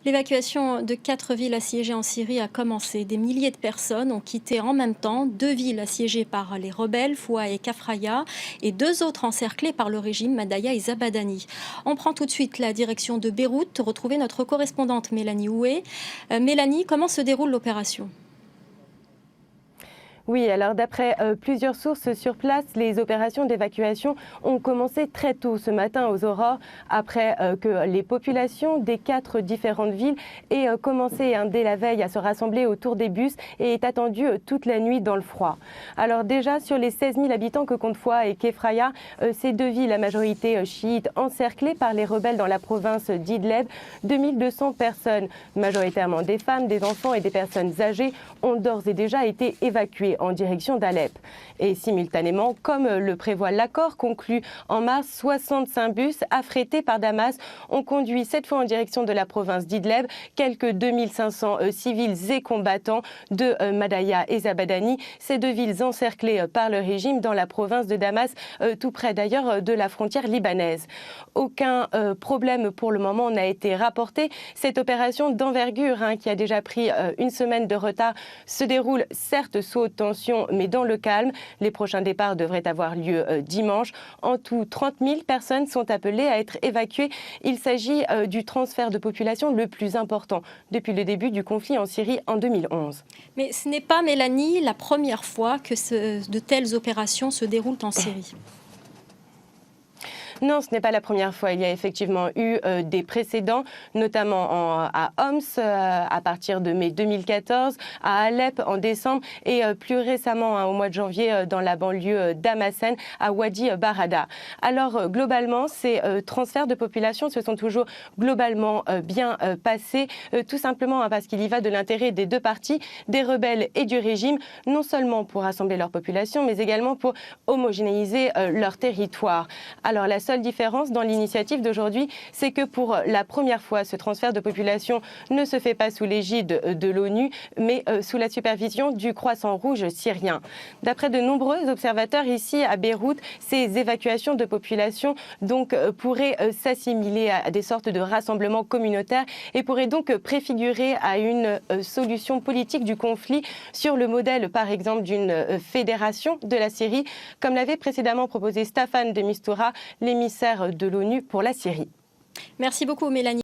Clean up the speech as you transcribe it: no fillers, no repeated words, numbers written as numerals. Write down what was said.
L'évacuation de 4 villes assiégées en Syrie a commencé. Des milliers de personnes ont quitté en même temps 2 villes assiégées par les rebelles, Foua et Kafraya, et 2 autres encerclées par le régime, Madaya et Zabadani. On prend tout de suite la direction de Beyrouth, retrouver notre correspondante Mélanie Houé. Mélanie, comment se déroule l'opération ? Oui, alors d'après plusieurs sources sur place, les opérations d'évacuation ont commencé très tôt ce matin aux aurores, après que les populations des 4 différentes villes aient commencé dès la veille à se rassembler autour des bus et aient attendu toute la nuit dans le froid. Alors déjà, sur les 16 000 habitants que comptent Foua et Kefraya, ces 2 villes à majorité chiite encerclées par les rebelles dans la province d'Idleb, 2200 personnes, majoritairement des femmes, des enfants et des personnes âgées, ont d'ores et déjà été évacuées en direction d'Alep. Et simultanément, comme le prévoit l'accord conclu en mars, 65 bus affrétés par Damas ont conduit cette fois en direction de la province d'Idleb quelques 2500 civils et combattants de Madaya et Zabadani, ces 2 villes encerclées par le régime dans la province de Damas, tout près d'ailleurs de la frontière libanaise. Aucun problème pour le moment n'a été rapporté. Cette opération d'envergure, qui a déjà pris une semaine de retard, se déroule certes sous haute tension, mais dans le calme. Les prochains départs devraient avoir lieu dimanche. En tout, 30 000 personnes sont appelées à être évacuées. Il s'agit du transfert de population le plus important depuis le début du conflit en Syrie en 2011. Mais ce n'est pas, Mélanie, la première fois que de telles opérations se déroulent en Syrie. Non, ce n'est pas la première fois. Il y a effectivement eu des précédents, notamment à Homs à partir de mai 2014, à Alep en décembre et plus récemment, au mois de janvier, dans la banlieue d'Hamassen, à Wadi Barada. Alors globalement, ces transferts de population se sont toujours globalement bien passés, tout simplement parce qu'il y va de l'intérêt des 2 parties, des rebelles et du régime, non seulement pour rassembler leur population, mais également pour homogénéiser leur territoire. Alors la seule différence dans l'initiative d'aujourd'hui, c'est que pour la première fois, ce transfert de population ne se fait pas sous l'égide de l'ONU, mais sous la supervision du Croissant Rouge syrien. D'après de nombreux observateurs ici à Beyrouth, ces évacuations de population donc pourraient s'assimiler à des sortes de rassemblements communautaires et pourraient donc préfigurer à une solution politique du conflit sur le modèle, par exemple, d'une fédération de la Syrie, comme l'avait précédemment proposé Staffan de Mistura, l'émissaire de l'ONU pour la Syrie. Merci beaucoup, Mélanie.